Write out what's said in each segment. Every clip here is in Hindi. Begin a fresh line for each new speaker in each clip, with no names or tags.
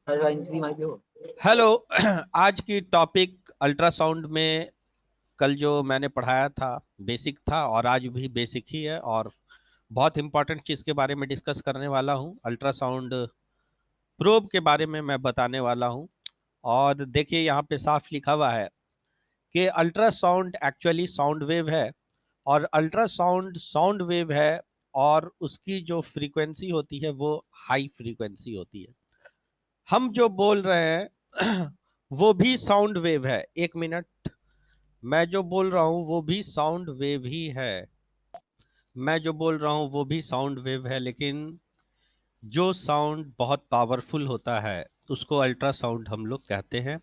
हेलो। आज की टॉपिक अल्ट्रासाउंड में कल जो मैंने पढ़ाया था बेसिक था और आज भी बेसिक ही है और बहुत इंपॉर्टेंट चीज़ के बारे में डिस्कस करने वाला हूँ। अल्ट्रासाउंड प्रोब के बारे में मैं बताने वाला हूँ। और देखिए यहाँ पे साफ लिखा हुआ है कि अल्ट्रासाउंड एक्चुअली साउंड वेव है और अल्ट्रासाउंड साउंड वेव है और उसकी जो फ्रीक्वेंसी होती है वो हाई फ्रीक्वेंसी होती है। हम जो बोल रहे हैं वो भी साउंड वेव है। एक मिनट, मैं जो बोल रहा हूँ वो भी साउंड वेव ही है। मैं जो बोल रहा हूँ वो भी साउंड वेव है, लेकिन जो साउंड बहुत पावरफुल होता है उसको अल्ट्रासाउंड हम लोग कहते हैं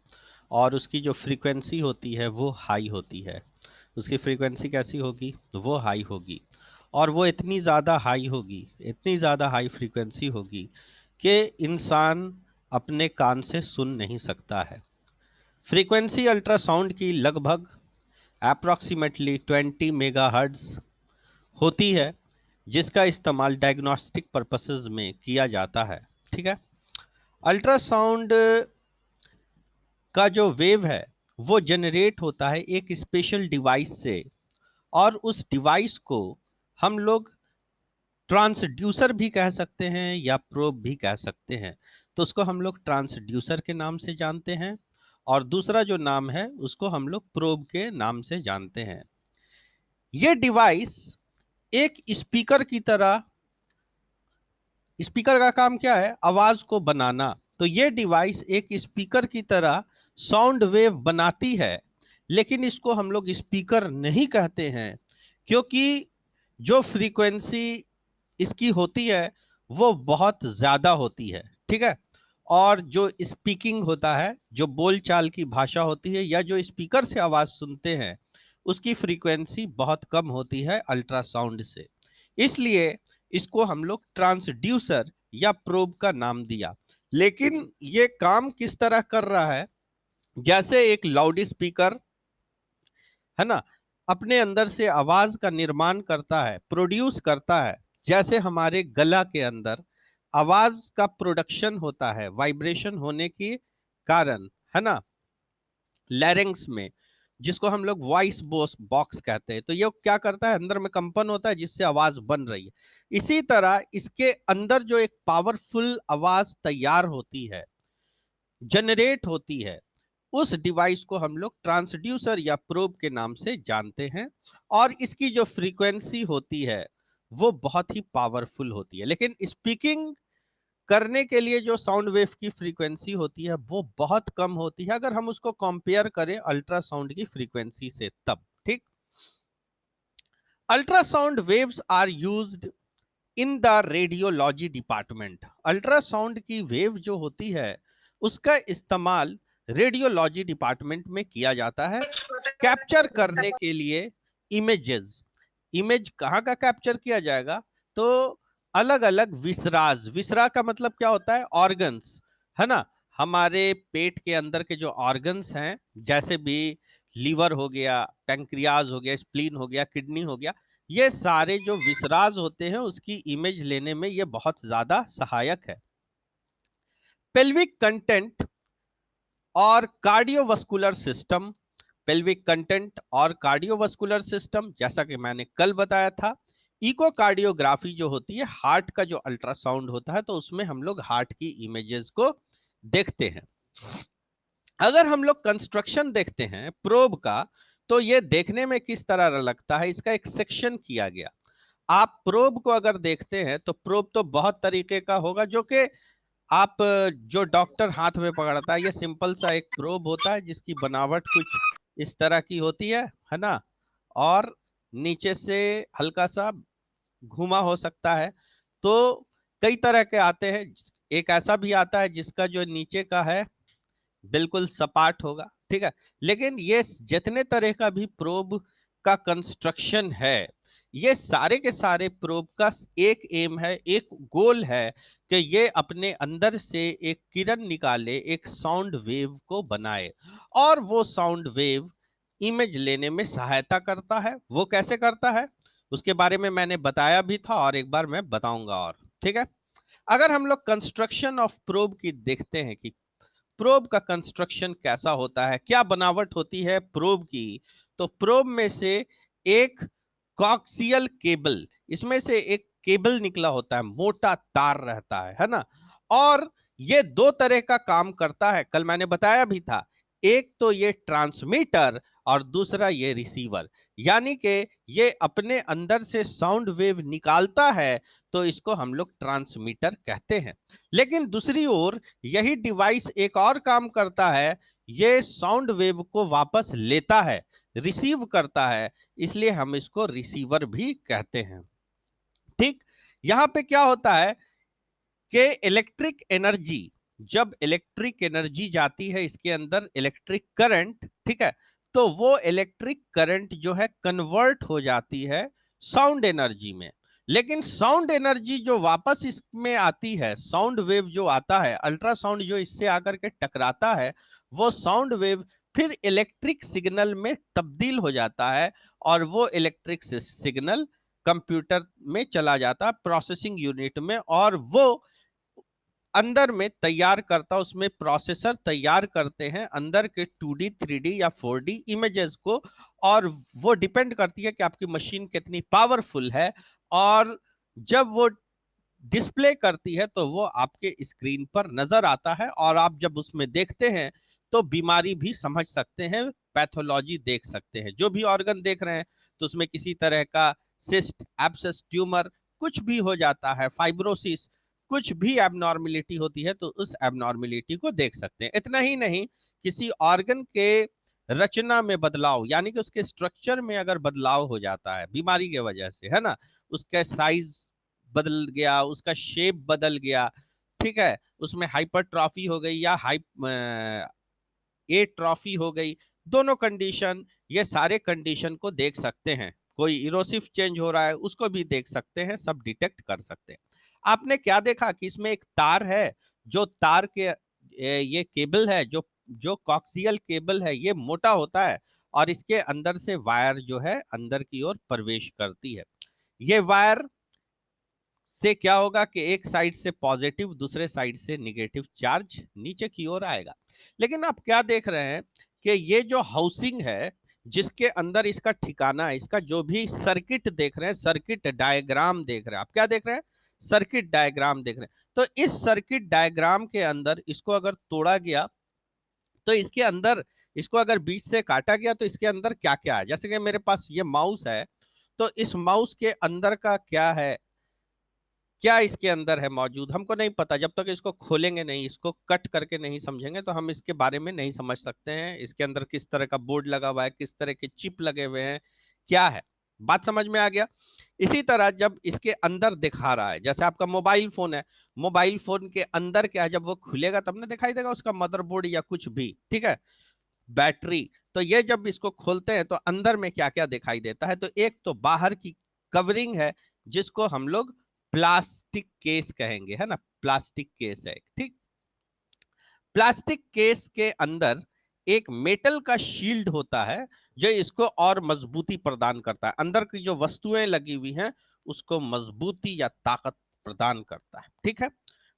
और उसकी जो फ्रीक्वेंसी होती है वो हाई होती है। उसकी फ्रीक्वेंसी कैसी होगी? वो हाई होगी और वो इतनी ज़्यादा हाई होगी, इतनी ज़्यादा हाई फ्रीक्वेंसी होगी कि इंसान अपने कान से सुन नहीं सकता है। फ्रीक्वेंसी अल्ट्रासाउंड की लगभग अप्रॉक्सीमेटली 20 मेगाहर्ट्ज होती है, जिसका इस्तेमाल डायग्नोस्टिक पर्पसेस में किया जाता है। ठीक है। अल्ट्रासाउंड का जो वेव है वो जनरेट होता है एक स्पेशल डिवाइस से और उस डिवाइस को हम लोग ट्रांसड्यूसर भी कह सकते हैं या प्रोब भी कह सकते हैं। तो उसको हम लोग ट्रांसड्यूसर के नाम से जानते हैं और दूसरा जो नाम है उसको हम लोग प्रोब के नाम से जानते हैं। ये डिवाइस एक स्पीकर की तरह, स्पीकर का काम क्या है? आवाज को बनाना। तो ये डिवाइस एक स्पीकर की तरह साउंड वेव बनाती है, लेकिन इसको हम लोग स्पीकर नहीं कहते हैं क्योंकि जो फ्रीक्वेंसी इसकी होती है वो बहुत ज्यादा होती है। ठीक है। और जो स्पीकिंग होता है, जो बोलचाल की भाषा होती है या जो स्पीकर से आवाज सुनते हैं, उसकी फ्रीक्वेंसी बहुत कम होती है अल्ट्रासाउंड से। इसलिए इसको हम लोग ट्रांसड्यूसर या प्रोब का नाम दिया। लेकिन ये काम किस तरह कर रहा है? जैसे एक लाउड स्पीकर है ना, अपने अंदर से आवाज का निर्माण करता है, प्रोड्यूस करता है, जैसे हमारे गला के अंदर आवाज का प्रोडक्शन होता है वाइब्रेशन होने के कारण, है ना, लैरिंग्स में, जिसको हम लोग वॉइस बॉक्स कहते हैं। तो ये क्या करता है? अंदर में कंपन होता है जिससे आवाज बन रही है। इसी तरह इसके अंदर जो एक पावरफुल आवाज तैयार होती है, जनरेट होती है, उस डिवाइस को हम लोग ट्रांसड्यूसर या प्रोब के नाम से जानते हैं और इसकी जो फ्रीक्वेंसी होती है वो बहुत ही पावरफुल होती है। लेकिन स्पीकिंग करने के लिए जो साउंड वेव की फ्रीक्वेंसी होती है वो बहुत कम होती है अगर हम उसको कंपेयर करें अल्ट्रासाउंड की फ्रीक्वेंसी से, तब। ठीक। Ultrasound waves are used in the radiology department. Ultrasound की वेव जो होती है उसका इस्तेमाल रेडियोलॉजी डिपार्टमेंट में किया जाता है कैप्चर करने के लिए इमेजेस। इमेज कहाँ का कैप्चर किया जाएगा? तो अलग अलग विसराज, विसरा का मतलब क्या होता है? ऑर्गन्स, है ना। हमारे पेट के अंदर के जो ऑर्गन्स हैं, जैसे भी लीवर हो गया, पैंक्रियाज हो गया, स्प्लीन हो गया, किडनी हो गया, ये सारे जो विसराज होते हैं उसकी इमेज लेने में ये बहुत ज्यादा सहायक है। पेल्विक कंटेंट और कार्डियोवास्कुलर सिस्टम, पेल्विक कंटेंट और कार्डियोवास्कुलर सिस्टम, जैसा कि मैंने कल बताया था। इकोकार्डियोग्राफी जो होती है, हार्ट का जो अल्ट्रासाउंड होता है, तो उसमें हम लोग हार्ट की इमेजेस को देखते हैं। अगर हम लोग कंस्ट्रक्शन देखते हैं प्रोब का, तो ये देखने में किस तरह लगता है, इसका एक सेक्शन किया गया। आप प्रोब को अगर देखते हैं तो प्रोब तो बहुत तरीके का होगा, जो कि आप जो डॉक्टर हाथ में पकड़ता है, ये सिंपल सा एक प्रोब होता है जिसकी बनावट कुछ इस तरह की होती है ना, और नीचे से हल्का सा घुमा हो सकता है। तो कई तरह के आते हैं। एक ऐसा भी आता है जिसका जो नीचे का है बिल्कुल सपाट होगा। ठीक है। लेकिन ये जितने तरह का भी प्रोब का कंस्ट्रक्शन है, ये सारे के सारे प्रोब का एक एम है, एक गोल है कि ये अपने अंदर से एक किरण निकाले, एक साउंड वेव को बनाए और वो साउंड वेव इमेज लेने में सहायता करता है। वो कैसे करता है उसके बारे में मैंने बताया भी था और एक बार मैं बताऊंगा और। ठीक है। अगर हम लोग कंस्ट्रक्शन ऑफ प्रोब की देखते हैं कि प्रोब का कंस्ट्रक्शन कैसा होता है, क्या बनावट होती है प्रोब की, तो प्रोब में से एक कॉक्सियल केबल, इसमें से एक केबल निकला होता है, मोटा तार रहता है ना। और ये दो तरह का काम करता है, कल मैंने बताया भी था। एक तो ये ट्रांसमीटर और दूसरा ये रिसीवर, यानी कि ये अपने अंदर से साउंड वेव निकालता है, तो इसको हम लोग ट्रांसमीटर कहते हैं। लेकिन दूसरी ओर यही डिवाइस एक और काम करता है, ये साउंड वेव को वापस लेता है, रिसीव करता है, इसलिए हम इसको रिसीवर भी कहते हैं। ठीक, यहां पे क्या होता है कि इलेक्ट्रिक एनर्जी, जब इलेक्ट्रिक एनर्जी जाती है इसके अंदर इलेक्ट्रिक करंट, ठीक है, तो वो इलेक्ट्रिक करंट जो है कन्वर्ट हो जाती है साउंड एनर्जी में। लेकिन साउंड एनर्जी जो वापस इसमें आती है, साउंड वेव जो आता है, अल्ट्रासाउंड जो इससे आकर के टकराता है, वो साउंड वेव फिर इलेक्ट्रिक सिग्नल में तब्दील हो जाता है, और वो इलेक्ट्रिक सिग्नल कंप्यूटर में चला जाता है, प्रोसेसिंग यूनिट में, और वो अंदर में तैयार करता, उसमें प्रोसेसर तैयार करते हैं अंदर के 2D 3D या 4D इमेजेस को। और वो डिपेंड करती है कि आपकी मशीन कितनी पावरफुल है, और जब वो डिस्प्ले करती है तो वो आपके स्क्रीन पर नजर आता है, और आप जब उसमें देखते हैं तो बीमारी भी समझ सकते हैं, पैथोलॉजी देख सकते हैं, जो भी ऑर्गन देख रहे हैं, तो उसमें किसी तरह का सिस्ट, एब्सेस, ट्यूमर कुछ भी हो जाता है, फाइब्रोसिस, कुछ भी एबनॉर्मेलिटी होती है, तो उस एबनॉर्मेलिटी को देख सकते हैं। इतना ही नहीं, किसी ऑर्गन के रचना में बदलाव, यानी कि उसके स्ट्रक्चर में अगर बदलाव हो जाता है बीमारी के वजह से, है ना, उसका साइज बदल गया, उसका शेप बदल गया, ठीक है, उसमें हाइपरट्रॉफी हो गई या एट्रॉफी हो गई, दोनों कंडीशन, ये सारे कंडीशन को देख सकते हैं। कोई इरोसिव चेंज हो रहा है उसको भी देख सकते हैं, सब डिटेक्ट कर सकते हैं। आपने क्या देखा कि इसमें एक तार है, जो तार के ये केबल है, जो जो कॉक्सियल केबल है, ये मोटा होता है, और इसके अंदर से वायर जो है अंदर की ओर प्रवेश करती है। ये वायर से क्या होगा कि एक साइड से पॉजिटिव, दूसरे साइड से निगेटिव चार्ज नीचे की ओर आएगा। लेकिन आप क्या देख रहे हैं कि ये जो हाउसिंग है, जिसके अंदर इसका ठिकाना है, इसका जो भी सर्किट देख रहे हैं, सर्किट डायग्राम देख रहे हैं, आप क्या देख रहे हैं, सर्किट डायग्राम देख रहे हैं। तो इस सर्किट डायग्राम के अंदर इसको अगर तोड़ा गया, तो इसके अंदर, इसको अगर बीच से काटा गया, तो इसके अंदर क्या क्या है। जैसे कि मेरे पास ये माउस है, तो इस माउस के अंदर का क्या है, क्या इसके अंदर है मौजूद, हमको नहीं पता। जब तक इसको खोलेंगे नहीं, इसको कट करके नहीं समझेंगे, तो हम इसके बारे में नहीं समझ सकते हैं। इसके अंदर किस तरह का बोर्ड लगा हुआ है, किस तरह के चिप लगे हुए हैं, क्या है, बात समझ में आ गया। इसी तरह जब इसके अंदर दिखा रहा है, जैसे आपका मोबाइल फोन है, मोबाइल फोन के अंदर क्या है, जब वो खुलेगा तब ना दिखाई देगा उसका मदरबोर्ड या कुछ भी, ठीक है, बैटरी। तो ये जब इसको खोलते हैं तो अंदर में क्या क्या दिखाई देता है, तो एक तो बाहर की कवरिंग है, जिसको हम लोग प्लास्टिक केस कहेंगे, है ना, प्लास्टिक केस है, ठीक। प्लास्टिक केस के अंदर एक मेटल का शील्ड होता है, जो इसको और मजबूती प्रदान करता है, अंदर की जो वस्तुएं लगी हुई हैं उसको मजबूती या ताकत प्रदान करता है, ठीक है।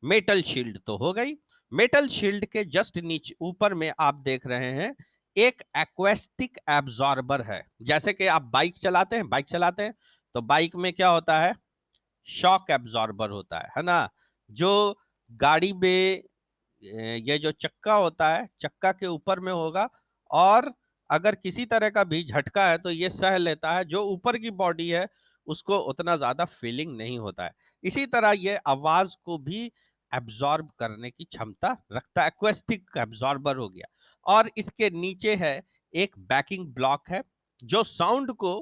मेटल शील्ड तो हो गई। मेटल शील्ड के जस्ट नीचे ऊपर में आप देख रहे हैं एक एक्वेस्टिक एब्जॉर्बर है। जैसे कि आप बाइक चलाते हैं, बाइक चलाते हैं तो बाइक में क्या होता है, शॉक एब्जॉर्बर होता है ना। जो गाड़ी में ये जो चक्का होता है, चक्का के ऊपर में होगा, और अगर किसी तरह का भी झटका है तो ये सह लेता है, जो ऊपर की बॉडी है उसको उतना ज्यादा फीलिंग नहीं होता है। इसी तरह ये आवाज को भी एब्जॉर्ब करने की क्षमता रखता है, एक्वेस्टिक एब्जॉर्बर हो गया। और इसके नीचे है एक बैकिंग ब्लॉक है, जो साउंड को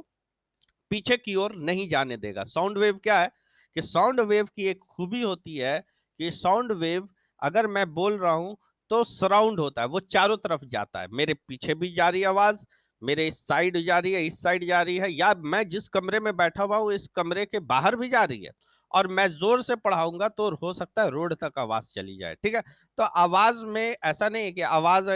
पीछे की ओर नहीं जाने देगा। साउंड वेव क्या है कि साउंड वेव की एक खूबी होती है कि साउंड वेव, अगर मैं बोल रहा हूं तो सराउंड होता है, वो चारों तरफ जाता है, मेरे पीछे भी जा रही है आवाज, मेरे इस साइड जा रही है, इस साइड जा रही है, या मैं जिस कमरे में बैठा हुआ हूं इस कमरे के बाहर भी जा रही है। और मैं जोर से पढ़ाऊंगा तो हो सकता है रोड तक आवाज चली जाए, ठीक है। तो आवाज में ऐसा नहीं है कि आवाज,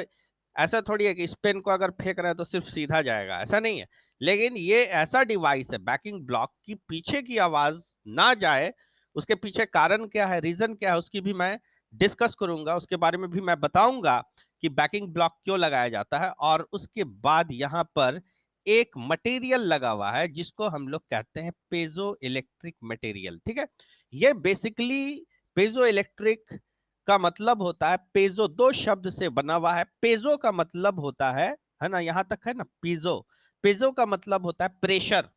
ऐसा थोड़ी है कि इस पेन को अगर फेंक रहे हैं तो सिर्फ सीधा जाएगा, ऐसा नहीं है। लेकिन ये ऐसा डिवाइस है बैकिंग ब्लॉक की पीछे की आवाज ना जाए, उसके पीछे कारण क्या है, रीजन क्या है, उसकी भी मैं डिस्कस करूंगा, उसके बारे में भी मैं बताऊंगा कि बैकिंग ब्लॉक क्यों लगाया जाता है। और उसके बाद यहाँ पर एक मटेरियल लगा हुआ है जिसको हम लोग कहते हैं पेजो इलेक्ट्रिक मटेरियल। ठीक है, ये बेसिकली पेजो इलेक्ट्रिक का मतलब होता है, पेजो दो शब्द से बना हुआ है। पेजो का मतलब होता है ना, यहां तक है ना, पीजो, पेजो का मतलब होता है प्रेशर,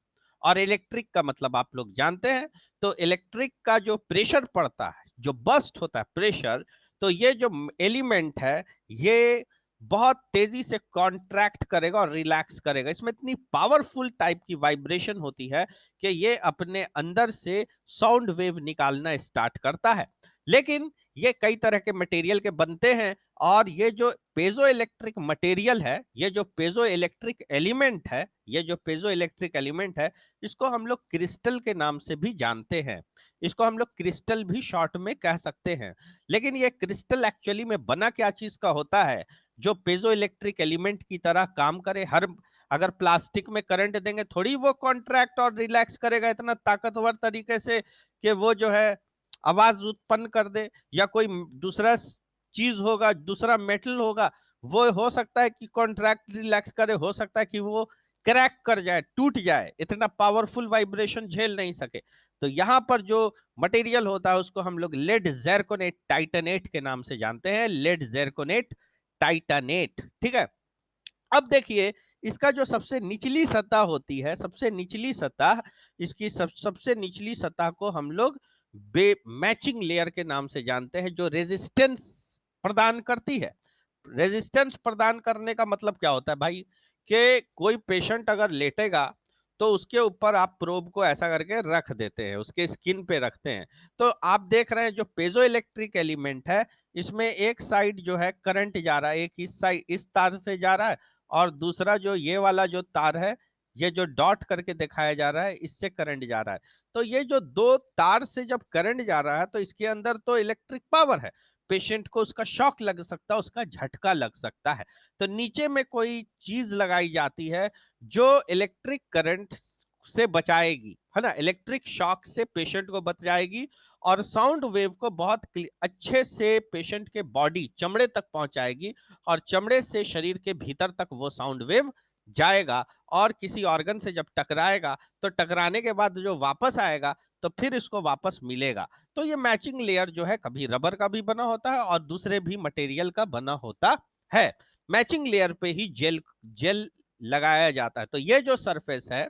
और इलेक्ट्रिक का मतलब आप लोग जानते हैं। तो इलेक्ट्रिक का जो प्रेशर पड़ता है, जो बस्ट होता है प्रेशर, तो ये जो एलिमेंट है ये बहुत तेजी से कॉन्ट्रैक्ट करेगा और रिलैक्स करेगा। इसमें इतनी पावरफुल टाइप की वाइब्रेशन होती है कि ये अपने अंदर से साउंड वेव निकालना स्टार्ट करता है। लेकिन ये कई तरह के मटेरियल के बनते हैं, और ये जो पेजो इलेक्ट्रिक मटेरियल है, ये जो पेजो इलेक्ट्रिक एलिमेंट है, ये जो पेजो इलेक्ट्रिक एलिमेंट है, इसको हम लोग क्रिस्टल के नाम से भी जानते हैं। इसको हम लोग क्रिस्टल भी शॉर्ट में कह सकते हैं। लेकिन ये क्रिस्टल एक्चुअली में बना क्या चीज का होता है, जो पेजो इलेक्ट्रिक एलिमेंट की तरह काम करे। हर अगर प्लास्टिक में करंट देंगे थोड़ी वो कॉन्ट्रैक्ट और रिलैक्स करेगा इतना ताकतवर तरीके से कि वो जो है आवाज उत्पन्न कर दे, या कोई दूसरा चीज होगा, दूसरा मेटल होगा, वो हो सकता है कि कॉन्ट्रैक्ट रिलैक्स करे, हो सकता है कि वो क्रैक कर जाए, टूट जाए, इतना पावरफुल वाइब्रेशन झेल नहीं सके। तो यहां पर जो मटेरियल होता है उसको हम लोग लेड जैरकोनेट टाइटेनेट के नाम से जानते हैं, लेड जैरकोनेट टाइटानेट। ठीक है, अब देखिए, इसका जो सबसे निचली सतह होती है, सबसे निचली सतह, इसकी सबसे निचली सतह को हम लोग मैचिंग लेयर के नाम से जानते हैं, जो रेजिस्टेंस प्रदान करती है। रेजिस्टेंस प्रदान करने का मतलब क्या होता है भाई, कि कोई पेशेंट अगर लेटेगा तो उसके ऊपर आप प्रोब को ऐसा करके रख देते हैं, उसके स्किन पे रखते हैं। तो आप देख रहे हैं जो पेजो इलेक्ट्रिक एलिमेंट है, इसमें एक साइड जो है करंट जा रहा है, एक इस साइड इस तार से जा रहा है, और दूसरा जो ये वाला जो तार है, ये जो डॉट करके दिखाया जा रहा है, इससे करंट जा रहा है। तो ये जो दो तार से जब करंट जा रहा है तो इसके अंदर तो इलेक्ट्रिक पावर है, पेशेंट को उसका शॉक लग सकता है, उसका झटका लग सकता है। तो नीचे में कोई चीज लगाई जाती है जो इलेक्ट्रिक करंट से बचाएगी, है ना, इलेक्ट्रिक शॉक से पेशेंट को बचाएगी, और साउंड वेव को बहुत अच्छे से पेशेंट के बॉडी चमड़े तक पहुंचाएगी, और चमड़े से शरीर के भीतर तक वो साउंड वेव जाएगा, और किसी ऑर्गन से जब टकराएगा तो टकराने के बाद जो वापस आएगा तो फिर इसको वापस मिलेगा। तो ये मैचिंग लेयर जो है कभी रबर का भी बना होता है और दूसरे भी मटेरियल का बना होता है। मैचिंग लेयर पे ही जेल जेल लगाया जाता है। तो ये जो सरफेस है,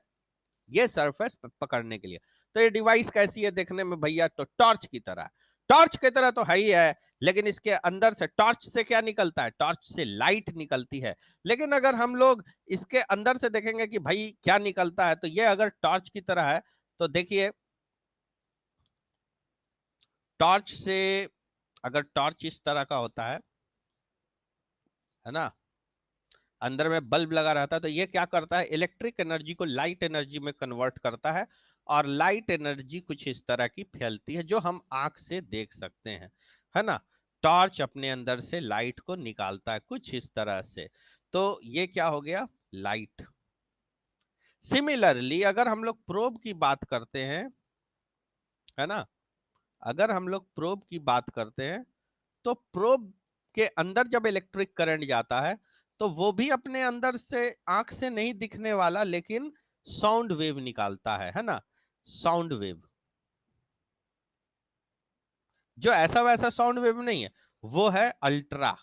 ये सरफेस पकड़ने के लिए। तो ये डिवाइस कैसी है देखने में भैया, तो टॉर्च की तरह। टॉर्च की तरह तो है ही है, लेकिन इसके अंदर से टॉर्च से क्या निकलता है, टॉर्च से लाइट निकलती है। लेकिन अगर हम लोग इसके अंदर से देखेंगे कि भाई क्या निकलता है, तो ये अगर टॉर्च की तरह है तो देखिए, टॉर्च से, अगर टॉर्च इस तरह का होता है ना, अंदर में बल्ब लगा रहता है, तो ये क्या करता है, इलेक्ट्रिक एनर्जी को लाइट एनर्जी में कन्वर्ट करता है, और लाइट एनर्जी कुछ इस तरह की फैलती है जो हम आंख से देख सकते हैं, है ना। टॉर्च अपने अंदर से लाइट को निकालता है कुछ इस तरह से। तो ये क्या हो गया, लाइट। सिमिलरली अगर हम लोग प्रोब की बात करते हैं, है ना, अगर हम लोग प्रोब की बात करते हैं, तो प्रोब के अंदर जब इलेक्ट्रिक करंट जाता है तो वो भी अपने अंदर से आंख से नहीं दिखने वाला, लेकिन साउंड वेव निकालता है ना, साउंड वेव, जो ऐसा वैसा साउंड वेव नहीं है, वो है अल्ट्रा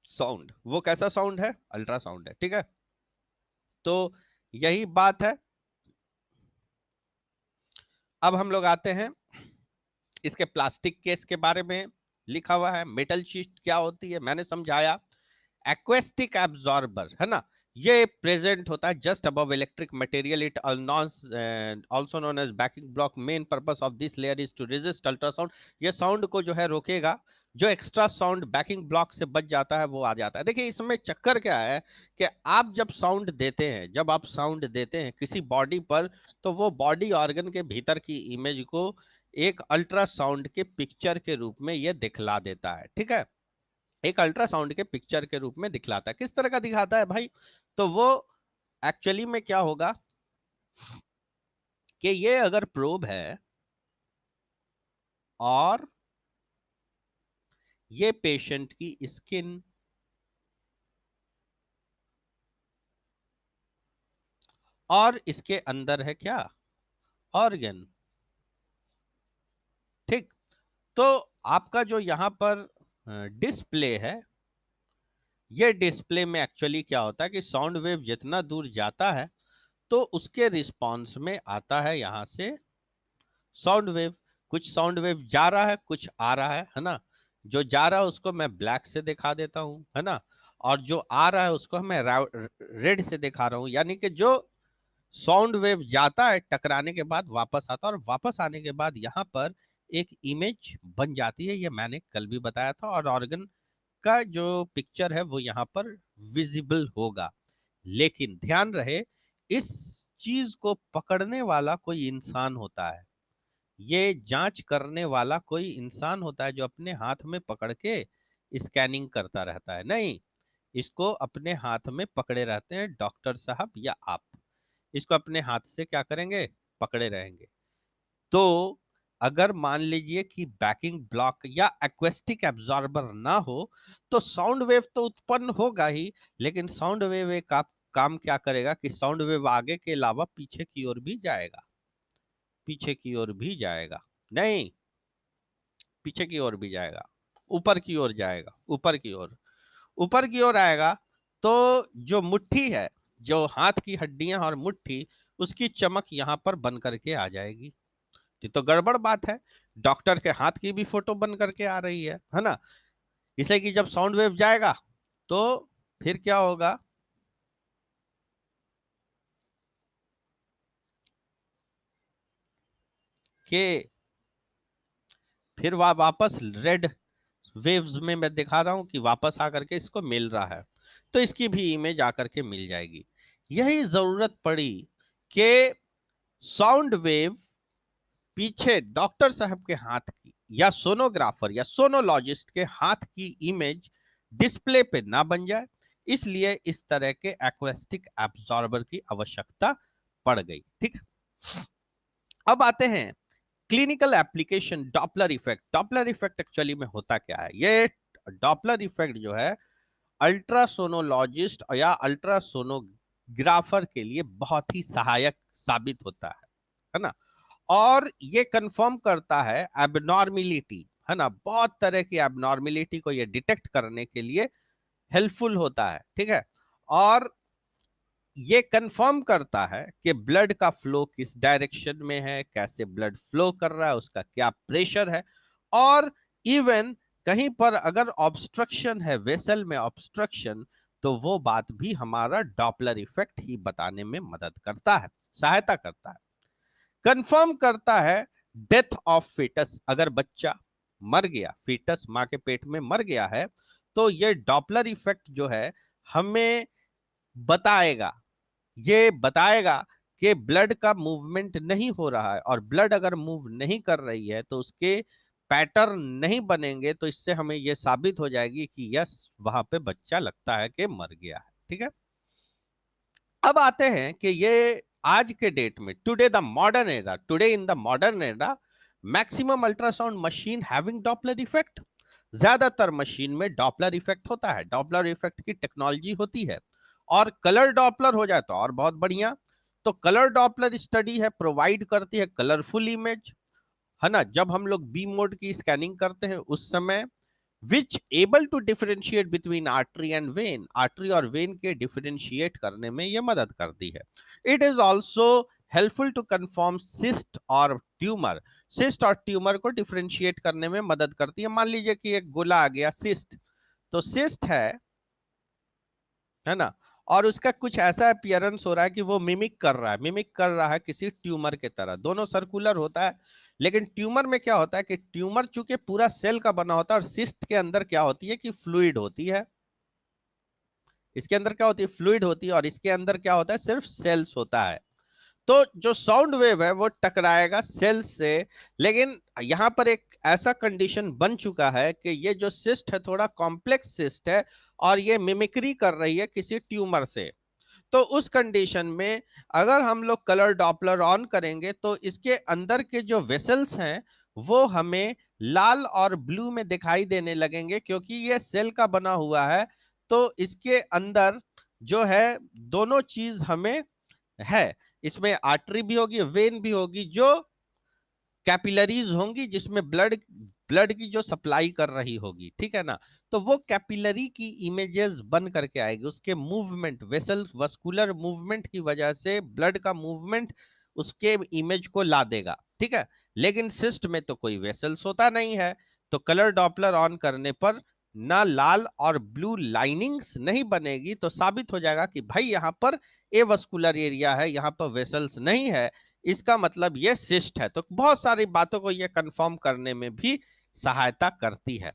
साउंड। वो कैसा साउंड है, अल्ट्रा साउंड है। ठीक है, तो यही बात है। अब हम लोग आते हैं इसके प्लास्टिक केस के बारे में। लिखा हुआ है मेटल शीट क्या होती है, मैंने समझाया। एक्वेस्टिक एब्जॉर्बर, है ना, ये प्रेजेंट होता है just above electric material, it also known as backing block. Main purpose of this layer is to resist ultrasound. ये साउंड को जो है रोकेगा, जो एक्स्ट्रा साउंड बैकिंग ब्लॉक से बच जाता है वो आ जाता है। देखिए इसमें चक्कर क्या है कि आप जब साउंड देते हैं, जब आप साउंड देते हैं किसी बॉडी पर, तो वो बॉडी ऑर्गन के भीतर की इमेज को एक अल्ट्रासाउंड के पिक्चर के रूप में ये दिखला देता है। ठीक है, एक अल्ट्रासाउंड के पिक्चर के रूप में दिखलाता है। किस तरह का दिखाता है भाई, तो वो एक्चुअली में क्या होगा, कि ये अगर प्रोब है और ये पेशेंट की स्किन और इसके अंदर है क्या, ऑर्गन, ठीक। तो आपका जो यहां पर डिस्प्ले है, ये डिस्प्ले में एक्चुअली क्या होता है कि साउंड वेव जितना दूर जाता है तो उसके रिस्पांस में आता है यहां से साउंड वेव। कुछ साउंड वेव जा रहा है, कुछ आ रहा है ना। जो जा रहा है उसको मैं ब्लैक से दिखा देता हूं, है ना, और जो आ रहा है उसको मैं रेड से दिखा रहा हूं। यानी कि जो साउंड वेव जाता है टकराने के बाद वापस आता है, और वापस आने के बाद यहाँ पर एक इमेज बन जाती है, ये मैंने कल भी बताया था, और ऑर्गन का जो पिक्चर है वो यहाँ पर विजिबल होगा। लेकिन ध्यान रहे, इस चीज को पकड़ने वाला कोई इंसान होता है, ये जांच करने वाला कोई इंसान होता है जो अपने हाथ में पकड़ के स्कैनिंग करता रहता है। नहीं, इसको अपने हाथ में पकड़े रहते हैं डॉक्टर साहब या आप, इसको अपने हाथ से क्या करेंगे, पकड़े रहेंगे। तो अगर मान लीजिए कि बैकिंग ब्लॉक या एक्वेस्टिक एब्जॉर्बर ना हो तो साउंड वेव तो उत्पन्न होगा ही, लेकिन साउंड वेव एक काम क्या करेगा कि साउंड वेव आगे के अलावा पीछे की ओर भी जाएगा, पीछे की ओर भी जाएगा, नहीं, पीछे की ओर भी जाएगा, ऊपर की ओर जाएगा, ऊपर की ओर, ऊपर की ओर आएगा। तो जो मुट्ठी है, जो हाथ की हड्डियां और मुट्ठी, उसकी चमक यहां पर बन करके आ जाएगी। ये तो गड़बड़ बात है, डॉक्टर के हाथ की भी फोटो बन करके आ रही है ना। इसलिए कि जब साउंड वेव जाएगा तो फिर क्या होगा कि फिर वापस रेड वेव्स में मैं दिखा रहा हूं कि वापस आकर के इसको मिल रहा है, तो इसकी भी इमेज आकर के मिल जाएगी। यही जरूरत पड़ी कि साउंड वेव पीछे डॉक्टर साहब के हाथ की या सोनोग्राफर या सोनोलॉजिस्ट के हाथ की इमेज डिस्प्ले पे ना बन जाए, इसलिए इस तरह के एक्वेस्टिक एब्जॉर्बर की आवश्यकता पड़ गई, ठीक। अब आते हैं clinical application, Doppler effect. Doppler effect actually में होता क्या है, ये डॉपलर इफेक्ट जो है अल्ट्रासोनोलॉजिस्ट या अल्ट्रासोनोग्राफर के लिए बहुत ही सहायक साबित होता है ना। और ये कंफर्म करता है एबनॉर्मिलिटी, है ना, बहुत तरह की एबनॉर्मिलिटी को ये डिटेक्ट करने के लिए हेल्पफुल होता है, ठीक है। और ये कंफर्म करता है कि ब्लड का फ्लो किस डायरेक्शन में है, कैसे ब्लड फ्लो कर रहा है, उसका क्या प्रेशर है, और इवन कहीं पर अगर ऑब्स्ट्रक्शन है, वेसल में ऑब्स्ट्रक्शन, तो वो बात भी हमारा डॉपलर इफेक्ट ही बताने में मदद करता है, सहायता करता है। कंफर्म करता है डेथ ऑफ फीटस, अगर बच्चा मर गया, फीटस मां के पेट में मर गया है, तो ये डॉपलर इफेक्ट जो है हमें बताएगा, ये बताएगा कि ब्लड का मूवमेंट नहीं हो रहा है, और ब्लड अगर मूव नहीं कर रही है तो उसके पैटर्न नहीं बनेंगे, तो इससे हमें यह साबित हो जाएगी कि यस, वहां पे बच्चा लगता है कि मर गया है, ठीक है। अब आते हैं कि ये आज के डेट में, today the modern era, today in the modern era, maximum ultrasound machine having Doppler effect, ज्यादातर मशीन में डॉपलर इफेक्ट होता है, डॉपलर इफेक्ट की टेक्नोलॉजी होती है। और कलर डॉपलर हो जाए तो और बहुत बढ़िया। तो कलर डॉपलर स्टडी है, प्रोवाइड करती है कलरफुल इमेज, है ना। जब हम लोग बी मोड की स्कैनिंग करते हैं उस समय which able to differentiate between artery and vein, artery और वेन के डिफरेंशिएट करने में यह मदद करती है। It is also helpful to confirm cyst और ट्यूमर, सिस्ट और ट्यूमर को डिफरेंशिएट करने में मदद करती है। मान लीजिए कि एक गोला आ गया सिस्ट, तो सिस्ट है ना, और उसका कुछ ऐसा अपीयरेंस हो रहा है कि वो मिमिक कर रहा है, मिमिक कर रहा है किसी ट्यूमर के तरह, दोनों सर्कुलर होता है। लेकिन ट्यूमर में क्या होता है कि ट्यूमर चूंकि पूरा सेल का बना होता है, और सिस्ट के अंदर क्या होती है कि फ्लूइड होती है, इसके अंदर क्या होती है, फ्लूइड होती है, और इसके अंदर क्या होता है, सिर्फ सेल्स होता है। तो जो साउंड वेव है वो टकराएगा सेल्स से। लेकिन यहां पर एक ऐसा कंडीशन बन चुका है कि ये जो सिस्ट है थोड़ा कॉम्प्लेक्स सिस्ट है, और ये मिमिक्री कर रही है किसी ट्यूमर से। तो उस कंडीशन में अगर हम लोग कलर डॉपलर ऑन करेंगे तो इसके अंदर के जो वेसल्स हैं वो हमें लाल और ब्लू में दिखाई देने लगेंगे, क्योंकि ये सेल का बना हुआ है। तो इसके अंदर जो है दोनों चीज हमें है, इसमें आर्टरी भी होगी, वेन भी होगी, जो कैपिलरीज होंगी जिसमें ब्लड ब्लड की जो सप्लाई कर रही होगी, ठीक है ना। तो वो कैपिलरी की इमेजेस बन करके आएगी, उसके मूवमेंट, वेसल वस्कुलर मूवमेंट की वजह से ब्लड का मूवमेंट उसके इमेज को ला देगा, ठीक है। लेकिन सिस्ट में तो कोई वेसल्स होता नहीं है, तो कलर डॉपलर ऑन करने पर ना लाल और ब्लू लाइनिंग्स नहीं बनेगी, तो साबित हो जाएगा कि भाई यहाँ पर एवस्कुलर एरिया है, यहाँ पर वेसल्स नहीं है, इसका मतलब ये सिस्ट है। तो बहुत सारी बातों को ये कंफर्म करने में भी सहायता करती है।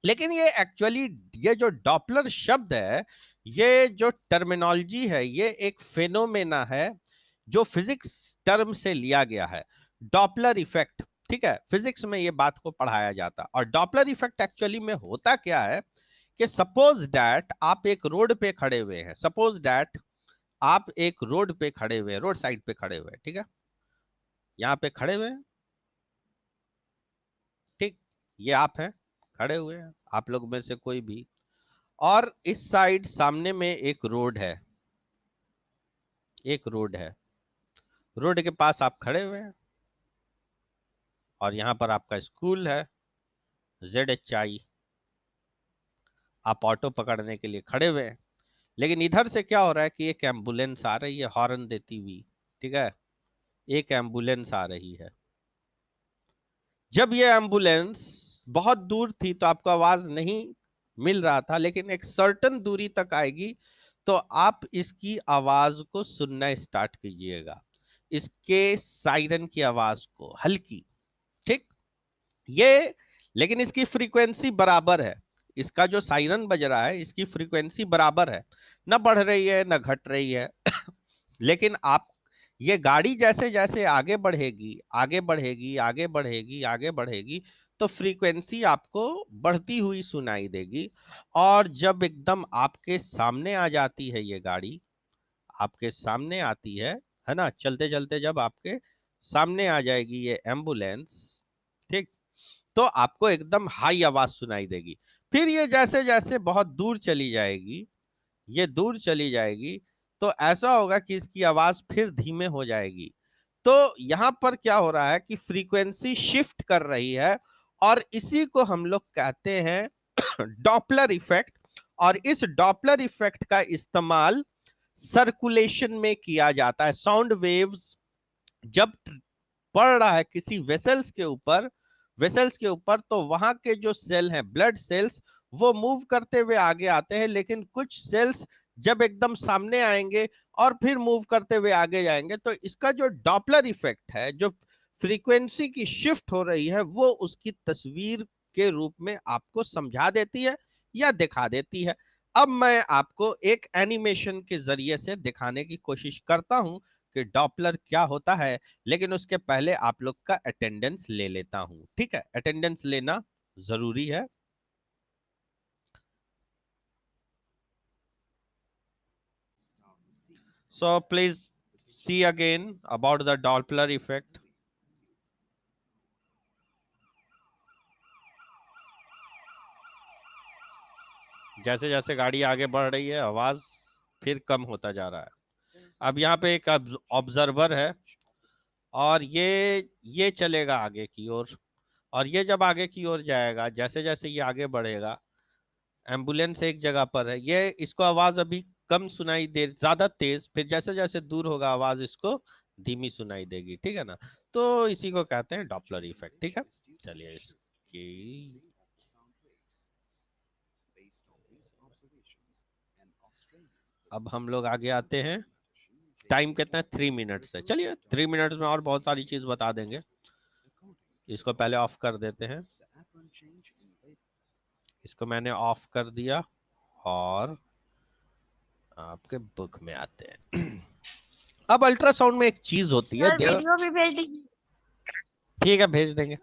लेकिन ये एक्चुअली ये जो डॉपलर शब्द है, ये जो टर्मिनोलॉजी है, ये एक फेनोमेना है जो फिजिक्स टर्म से लिया गया है, डॉपलर इफेक्ट, ठीक है। फिजिक्स में ये बात को पढ़ाया जाता। और डॉपलर इफेक्ट एक्चुअली में होता क्या है कि सपोज दैट आप एक रोड पे खड़े हुए हैं, सपोज दैट आप एक रोड पे खड़े हुए हैं, रोड साइड पे खड़े हुए हैं, ठीक है, यहाँ पे खड़े हुए हैं, ठीक, ये आप हैं, खड़े हुए हैं, आप लोग में से कोई भी, और इस साइड सामने में एक रोड है, एक रोड है, रोड के पास आप खड़े हुए हैं, और यहाँ पर आपका स्कूल है, ZHI, आप ऑटो पकड़ने के लिए खड़े हुए हैं। लेकिन इधर से क्या हो रहा है कि एक एम्बुलेंस आ रही है हॉर्न देती हुई, ठीक है, एक एम्बुलेंस आ रही है। जब ये एम्बुलेंस बहुत दूर थी तो आपको आवाज नहीं मिल रहा था, लेकिन एक सर्टेन दूरी तक आएगी तो आप इसकी आवाज को सुनना स्टार्ट कीजिएगा, इसके सायरन की आवाज को, हल्की, ठीक, ये, लेकिन इसकी फ्रीक्वेंसी बराबर है, इसका जो सायरन बज रहा है इसकी फ्रीक्वेंसी बराबर है, ना बढ़ रही है ना घट रही है। लेकिन आप, ये गाड़ी जैसे जैसे आगे बढ़ेगी, आगे बढ़ेगी, आगे बढ़ेगी, आगे बढ़ेगी, तो फ्रीक्वेंसी आपको बढ़ती हुई सुनाई देगी। और जब एकदम आपके सामने आ जाती है ये गाड़ी, आपके सामने आती है ना, चलते चलते जब आपके सामने आ जाएगी ये एम्बुलेंस, ठीक, तो आपको एकदम हाई आवाज सुनाई देगी। फिर ये जैसे जैसे बहुत दूर चली जाएगी, ये दूर चली जाएगी, तो ऐसा होगा कि इसकी आवाज फिर धीमे हो जाएगी। तो यहां पर क्या हो रहा है कि फ्रीक्वेंसी शिफ्ट कर रही है, और इसी को हम लोग कहते हैं डॉपलर इफेक्ट। और इस डॉपलर इफेक्ट का इस्तेमाल सर्कुलेशन में किया जाता है। साउंड वेव्स जब पड़ रहा है किसी वेसल्स के ऊपर, वेसल्स के ऊपर, तो वहां के जो सेल हैं, ब्लड सेल्स, वो मूव करते हुए आगे आते हैं, लेकिन कुछ सेल्स जब एकदम सामने आएंगे और फिर मूव करते हुए आगे जाएंगे, तो इसका जो डॉपलर इफेक्ट है, जो फ्रीक्वेंसी की शिफ्ट हो रही है, वो उसकी तस्वीर के रूप में आपको समझा देती है या दिखा देती है। अब मैं आपको एक एनिमेशन के जरिए से दिखाने की कोशिश करता हूं कि डॉपलर क्या होता है, लेकिन उसके पहले आप लोग का अटेंडेंस ले लेता हूं, ठीक है, अटेंडेंस लेना जरूरी है। So please see again about the Doppler effect. जैसे जैसे गाड़ी आगे बढ़ रही है आवाज फिर कम होता जा रहा है। अब यहाँ पे एक ऑब्जर्वर है, और ये चलेगा आगे की ओर, और ये जब आगे की ओर जाएगा, जैसे जैसे ये आगे बढ़ेगा, एम्बुलेंस एक जगह पर है, ये इसको आवाज अभी कम सुनाई दे, ज्यादा तेज, फिर जैसे जैसे दूर होगा आवाज इसको धीमी सुनाई देगी, ठीक है ना। तो इसी को कहते हैं डॉपलर इफेक्ट, ठीक है। चलिए इसकी, अब हम लोग आगे आते हैं। टाइम कितना है, 3 मिनट्स है। चलिए 3 मिनट्स में और बहुत सारी चीज बता देंगे। इसको पहले ऑफ कर देते हैं, इसको मैंने ऑफ कर दिया, और आपके बुक में आते हैं। अब अल्ट्रासाउंड में एक चीज होती है,
वीडियो भी भेज दीजिए।
ठीक है भेज देंगे।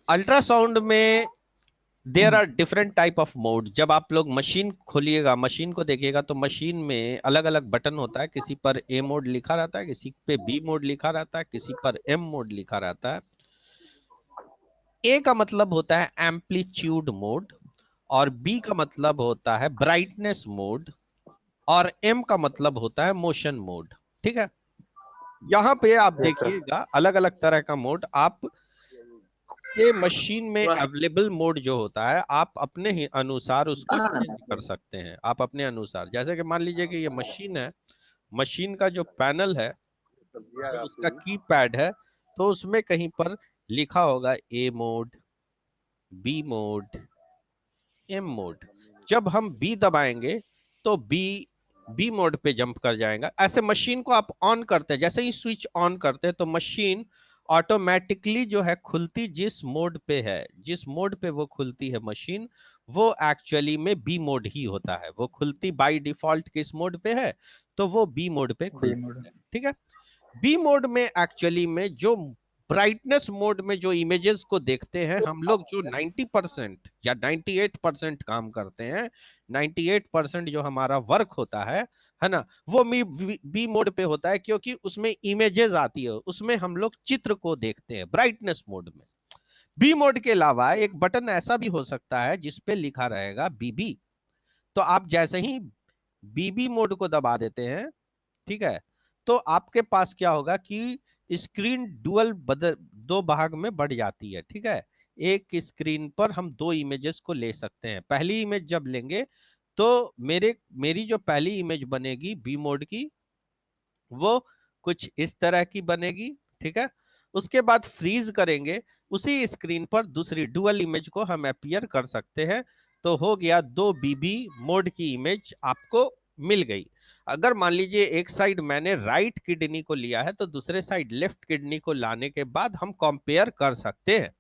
अल्ट्रासाउंड में there are different type of mode. जब आप लोग मशीन खोलिएगा, मशीन को देखिएगा, तो मशीन में अलग अलग बटन होता है। किसी पर ए मोड लिखा रहता है, किसी पे बी मोड लिखा रहता है, किसी पर एम मोड लिखा रहता है। ए का मतलब होता है एम्पलीट्यूड मोड, और बी का मतलब होता है ब्राइटनेस मोड, और एम का मतलब होता है मोशन मोड। ठीक है, यहाँ पे आप
यस सर।
देखिएगा अलग अलग तरह का मोड आप के मशीन में अवेलेबल मोड जो होता है, आप अपने ही अनुसार उसको चेंज कर सकते हैं। आप अपने अनुसार, जैसे कि मान लीजिए कि ये मशीन है, मशीन का जो पैनल है, जो उसका कीपैड है, तो उसमें कहीं पर लिखा होगा A mode, B mode, M mode. जब हम बी दबाएंगे तो बी मोड पे जंप कर जाएगा। ऐसे मशीन को आप ऑन करते हैं, जैसे ही स्विच ऑन करते हैं तो मशीन ऑटोमेटिकली जो है खुलती जिस मोड पे है, जिस मोड पे वो खुलती है मशीन, वो एक्चुअली में बी मोड ही होता है। वो खुलती बाय डिफॉल्ट किस मोड पे है, तो वो बी मोड पे
बी
खुलती
मोड।
है। ठीक है, बी मोड में एक्चुअली में जो ब्राइटनेस मोड में जो इमेजेस को देखते हैं हम लोग, जो 90% या 98% काम करते हैं, 98% जो हमारा वर्क होता है ना, वो बी मोड पे होता है, क्योंकि उसमें इमेजेस आती है, उसमें हम लोग चित्र को देखते हैं ब्राइटनेस मोड में। बी मोड के अलावा एक बटन ऐसा भी हो सकता है जिसपे लिखा रहेगा बीबी। तो आप जैसे ही बीबी मोड को दबा देते हैं, ठीक है, तो आपके पास क्या होगा कि स्क्रीन डुअल बदल, दो भाग में बढ़ जाती है। ठीक है, एक स्क्रीन पर हम दो इमेजेस को ले सकते हैं। पहली इमेज जब लेंगे तो मेरी जो पहली इमेज बनेगी बी मोड की, वो कुछ इस तरह की बनेगी। ठीक है, उसके बाद फ्रीज करेंगे, उसी स्क्रीन पर दूसरी डुअल इमेज को हम अपीयर कर सकते हैं। तो हो गया, दो बीबी मोड की इमेज आपको मिल गई। अगर मान लीजिए एक साइड मैंने राइट किडनी को लिया है, तो दूसरे साइड लेफ्ट किडनी को लाने के बाद हम कंपेयर कर सकते हैं।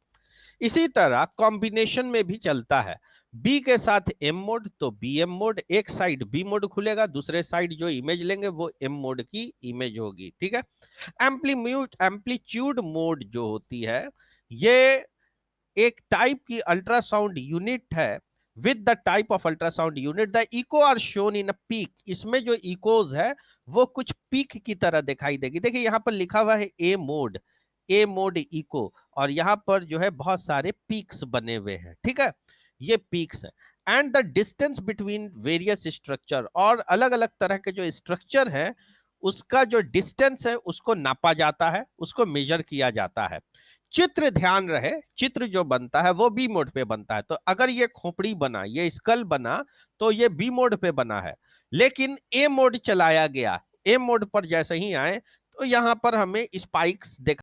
इसी तरह कॉम्बिनेशन में भी चलता है। बी के साथ एम मोड, तो बी एम मोड, एक साइड बी मोड खुलेगा, दूसरे साइड जो इमेज लेंगे वो एम मोड की इमेज होगी। ठीक है, एम्पलीट्यूड मोड जो होती है, ये एक टाइप की अल्ट्रासाउंड यूनिट है। With the type of ultrasound unit the eco are shown in a peak. इसमें जो इकोज है वो कुछ पीक की तरह दिखाई देगी। देखिए यहाँ पर लिखा हुआ है ए मोड, ए मोड इको, और यहाँ पर जो है बहुत सारे पीक्स बने हुए हैं। ठीक है, ये पीक्स है। And the distance between various structure, और अलग अलग तरह के जो स्ट्रक्चर है उसका जो डिस्टेंस है उसको नापा जाता है, उसको मेजर किया जाता है। चित्र ध्यान रहे, चित्र जो बनता है वो बी मोड पे बनता है। तो अगर ये खोपड़ी बना, ये स्कल बना, तो ये बी मोड पे बना है। लेकिन ए मोड चलाया गया, ए मोड पर जैसे ही आए तो यहां पर हमें स्पाइक्स